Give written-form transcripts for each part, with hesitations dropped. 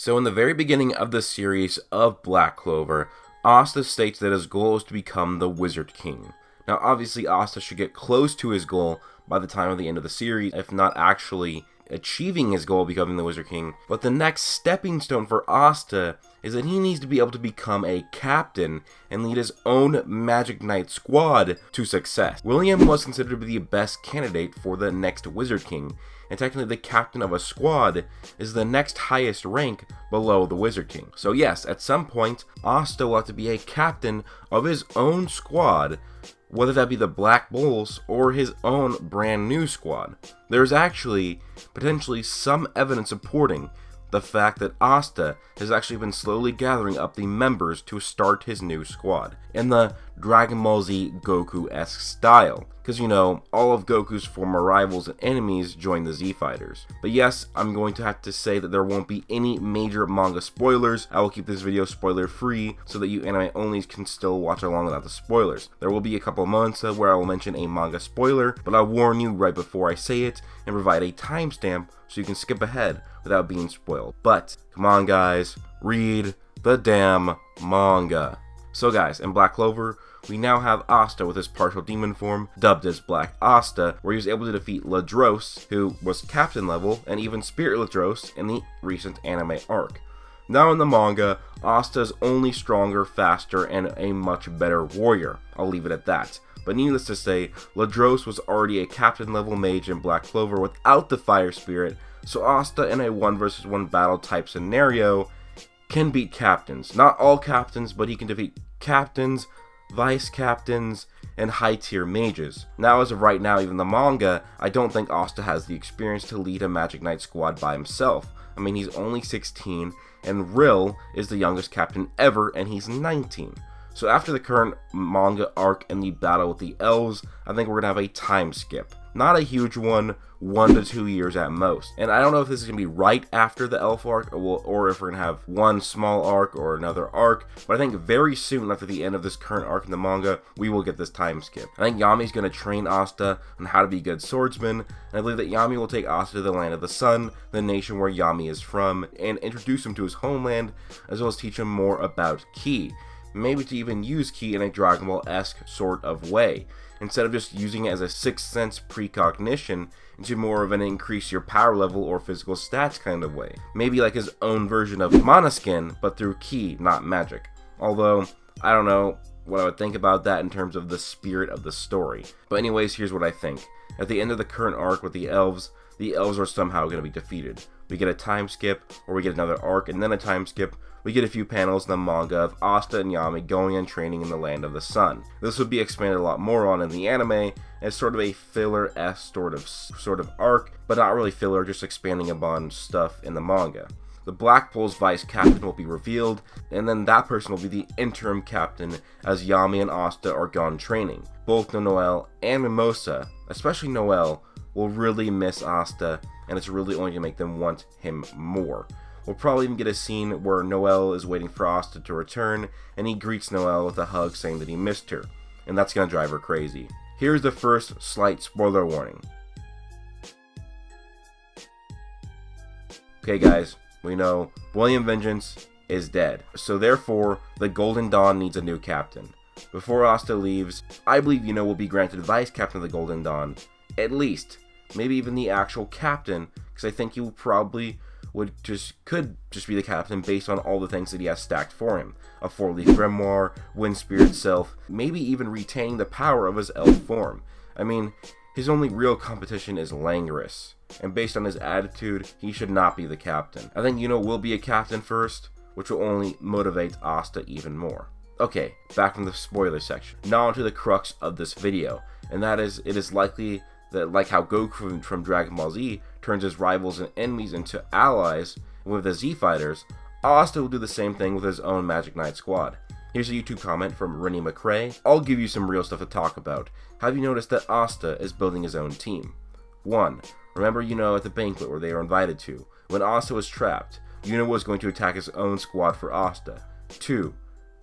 So in the very beginning of the series of Black Clover, Asta states that his goal is to become the Wizard King. Now obviously Asta should get close to his goal by the time of the end of the series, if not actually achieving his goal of becoming the Wizard King. But the next stepping stone for Asta is that he needs to be able to become a captain and lead his own Magic Knight squad to success. William was considered to be the best candidate for the next Wizard King, and technically the captain of a squad is the next highest rank below the Wizard King. So yes, at some point, Asta will have to be a captain of his own squad, whether that be the Black Bulls or his own brand new squad. There's actually potentially some evidence supporting the fact that Asta has actually been slowly gathering up the members to start his new squad in the Dragon Ball Z Goku-esque style. Because, you know, all of Goku's former rivals and enemies joined the Z Fighters. But yes, I'm going to have to say that there won't be any major manga spoilers. I will keep this video spoiler free so that you anime onlys can still watch along without the spoilers. There will be a couple of moments where I will mention a manga spoiler, but I'll warn you right before I say it and provide a timestamp so you can skip ahead without being spoiled. But come on guys, read the damn manga. So guys, in Black Clover, we now have Asta with his partial demon form, dubbed as Black Asta, where he was able to defeat Ladros, who was captain level, and even Spirit Ladros in the recent anime arc. Now in the manga, Asta is only stronger, faster, and a much better warrior. I'll leave it at that. But needless to say, Ladros was already a captain level mage in Black Clover without the Fire Spirit, so Asta in a 1 vs 1 battle type scenario can beat captains. Not all captains, but he can defeat captains, vice captains, and high tier mages. Now as of right now, even the manga, I don't think Asta has the experience to lead a Magic Knight squad by himself. I mean, he's only 16, and Rill is the youngest captain ever, and he's 19. So after the current manga arc and the battle with the elves, I think we're going to have a time skip. Not a huge one, 1 to 2 years at most. And I don't know if this is going to be right after the elf arc, or if we're going to have one small arc or another arc, but I think very soon after the end of this current arc in the manga, we will get this time skip. I think Yami's going to train Asta on how to be a good swordsman, and I believe that Yami will take Asta to the land of the sun, the nation where Yami is from, and introduce him to his homeland, as well as teach him more about Ki. Maybe to even use Ki in a Dragon Ball-esque sort of way, instead of just using it as a sixth sense precognition into more of an increase your power level or physical stats kind of way. Maybe like his own version of Mana Skin, but through Ki, not magic. Although, I don't know what I would think about that in terms of the spirit of the story. But anyways, here's what I think. At the end of the current arc with the elves are somehow going to be defeated. We get a time skip, or we get another arc and then a time skip. We get a few panels in the manga of Asta and Yami going and training in the land of the sun. This would be expanded a lot more on in the anime as sort of a filler-esque sort of arc, but not really filler, just expanding upon stuff in the manga. The Black Bull's vice captain will be revealed, and then that person will be the interim captain as Yami and Asta are gone training. Both Noel and Mimosa, especially Noel, will really miss Asta, and it's really only going to make them want him more. We'll probably even get a scene where Noel is waiting for Asta to return, and he greets Noel with a hug saying that he missed her, and that's going to drive her crazy. Here's the first slight spoiler warning. Okay guys, we know William Vengeance is dead, so therefore the Golden Dawn needs a new captain. Before Asta leaves, I believe Yuno will be granted vice captain of the Golden Dawn, at least, maybe even the actual captain, because I think he probably could just be the captain based on all the things that he has stacked for him. A 4-leaf grimoire, wind spirit self, maybe even retaining the power of his elf form. I mean, his only real competition is Langris, and based on his attitude, he should not be the captain. I think Yuno will be a captain first, which will only motivate Asta even more. Okay, back from the spoiler section. Now onto the crux of this video, and that is, it is likely that like how Goku from Dragon Ball Z turns his rivals and enemies into allies with the Z Fighters, Asta will do the same thing with his own Magic Knight squad. Here's a YouTube comment from Rennie McRae. I'll give you some real stuff to talk about. Have you noticed that Asta is building his own team? 1. Remember Yuno at the banquet where they were invited to. When Asta was trapped, Yuno was going to attack his own squad for Asta. 2.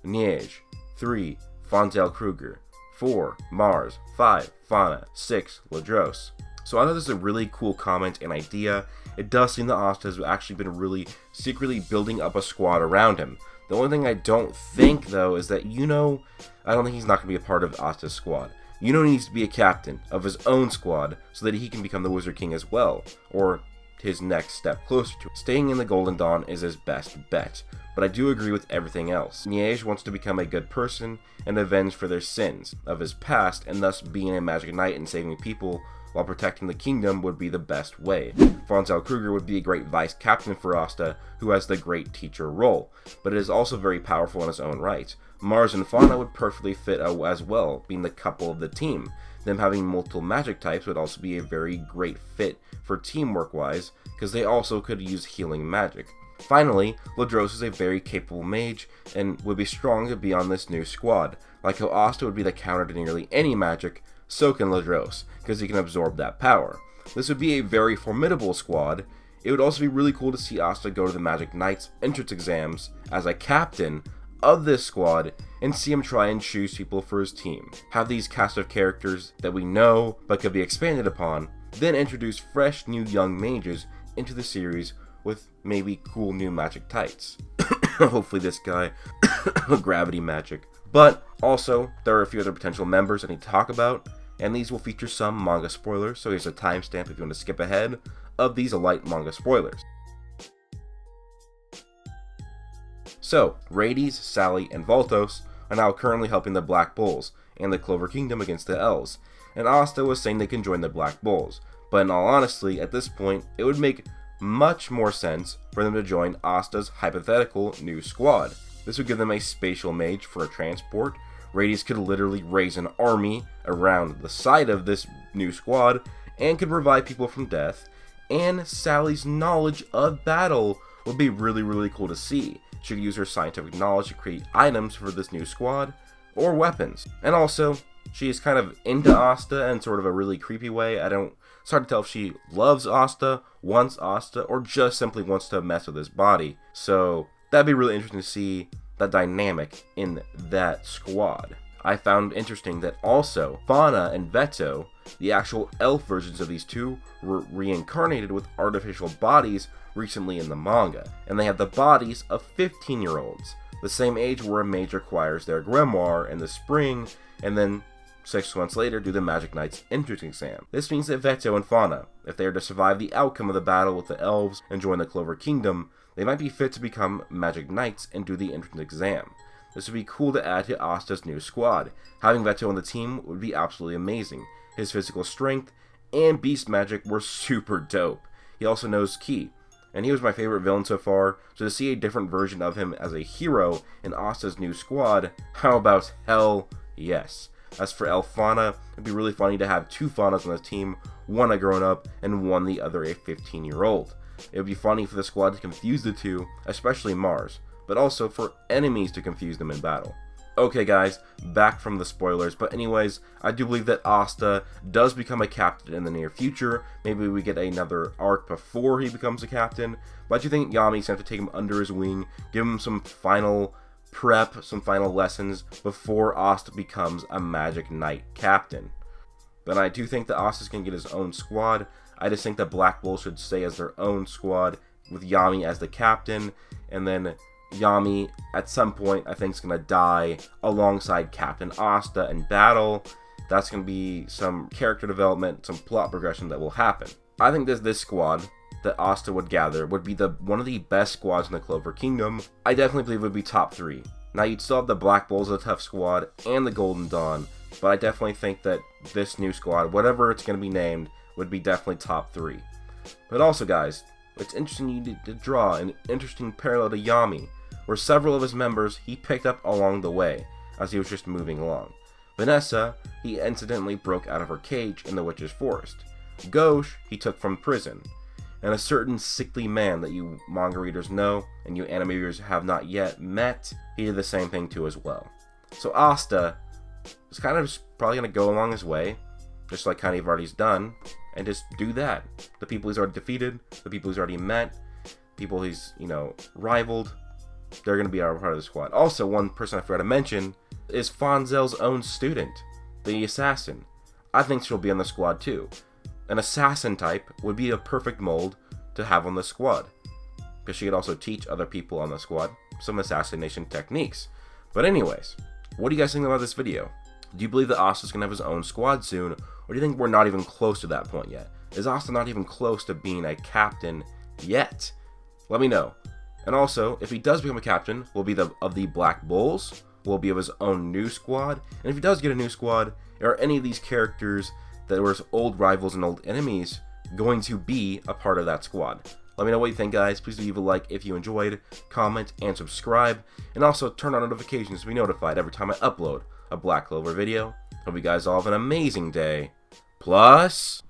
Niege. 3. Fonzel Kruger. 4. Mars. 5. Fauna. 6. Ladros. So I thought this is a really cool comment and idea, it does seem that Asta has actually been really secretly building up a squad around him. The only thing I don't think, though, is that I don't think he's not going to be a part of Asta's squad. Needs to be a captain of his own squad so that he can become the Wizard King as well, or his next step closer to it. Staying in the Golden Dawn is his best bet, but I do agree with everything else. Niege wants to become a good person and avenge for their sins of his past, and thus being a magic knight and saving people while protecting the kingdom would be the best way. Fonzel Kruger would be a great vice captain for Asta, who has the great teacher role, but it is also very powerful in its own right. Mars and Fauna would perfectly fit as well, being the couple of the team. Them having multiple magic types would also be a very great fit for teamwork wise, because they also could use healing magic. Finally, Ladros is a very capable mage and would be strong to be on this new squad. Like how Asta would be the counter to nearly any magic, so can Ladros, because he can absorb that power. This would be a very formidable squad. It would also be really cool to see Asta go to the Magic Knights entrance exams as a captain of this squad and see him try and choose people for his team. Have these cast of characters that we know but could be expanded upon, then introduce fresh new young mages into the series with maybe cool new magic types. Hopefully this guy gravity magic. But also, there are a few other potential members I need to talk about, and these will feature some manga spoilers, so here's a timestamp if you want to skip ahead of these light manga spoilers. So, Rades, Sally, and Voltos are now currently helping the Black Bulls and the Clover Kingdom against the Elves, and Asta was saying they can join the Black Bulls, but in all honesty, at this point, it would make much more sense for them to join Asta's hypothetical new squad. This would give them a spatial mage for a transport. Rades could literally raise an army around the side of this new squad and could revive people from death, and Sally's knowledge of battle would be really cool to see. She could use her scientific knowledge to create items for this new squad, or weapons. And also, she is kind of into Asta in sort of a really creepy way. It's hard to tell if she loves Asta, wants Asta, or just simply wants to mess with his body. So that'd be really interesting to see that dynamic in that squad. I found interesting that also Fauna and Veto, the actual elf versions of these two, were reincarnated with artificial bodies recently in the manga, and they have the bodies of 15-year-olds, the same age where a mage acquires their grimoire in the spring, and then 6 months later do the Magic Knight's entrance exam. This means that Veto and Fauna, if they are to survive the outcome of the battle with the elves and join the Clover Kingdom, they might be fit to become Magic Knights and do the entrance exam. This would be cool to add to Asta's new squad. Having Veto on the team would be absolutely amazing. His physical strength and beast magic were super dope. He also knows Ki, and he was my favorite villain so far, so to see a different version of him as a hero in Asta's new squad, how about hell yes. As for Elf Fauna, it'd be really funny to have 2 Faunas on the team, one a grown-up and one the other a 15-year-old. It would be funny for the squad to confuse the two, especially Mars, but also for enemies to confuse them in battle. Okay guys, back from the spoilers, but anyways, I do believe that Asta does become a captain in the near future. Maybe we get another arc before he becomes a captain, but I do think Yami's going to take him under his wing, give him some final prep, some final lessons before Asta becomes a Magic Knight captain. But I do think that Asta's going to get his own squad. I just think that Black Bull should stay as their own squad with Yami as the captain, and then Yami at some point I think is going to die alongside Captain Asta in battle. That's going to be some character development, some plot progression that will happen. I think this squad that Asta would gather would be one of the best squads in the Clover Kingdom. I definitely believe it would be top 3. Now you'd still have the Black Bulls, the Tough Squad, and the Golden Dawn, but I definitely think that this new squad, whatever it's going to be named, would be definitely top 3. But also guys, it's interesting you need to draw an interesting parallel to Yami, where several of his members he picked up along the way as he was just moving along. Vanessa, he incidentally broke out of her cage in the Witch's Forest. Gauche, he took from prison. And a certain sickly man that you manga readers know and you anime readers have not yet met, he did the same thing too as well. So Asta is kind of just probably going to go along his way, just like kind of already's done, and just do that. The people he's already defeated, the people he's already met, people he's, rivaled, they're going to be our part of the squad. Also, one person I forgot to mention is Fonzel's own student, the assassin. I think she'll be on the squad too. An assassin type would be a perfect mold to have on the squad, because she could also teach other people on the squad some assassination techniques. But anyways, what do you guys think about this video? Do you believe that Asta's going to have his own squad soon, or do you think we're not even close to that point yet? Is Asta not even close to being a captain yet? Let me know. And also, if he does become a captain, will be of the Black Bulls, will be of his own new squad, and if he does get a new squad, are any of these characters that were his old rivals and old enemies going to be a part of that squad? Let me know what you think, guys. Please leave a like if you enjoyed, comment, and subscribe, and also turn on notifications to be notified every time I upload a Black Clover video. Hope you guys all have an amazing day. Plus...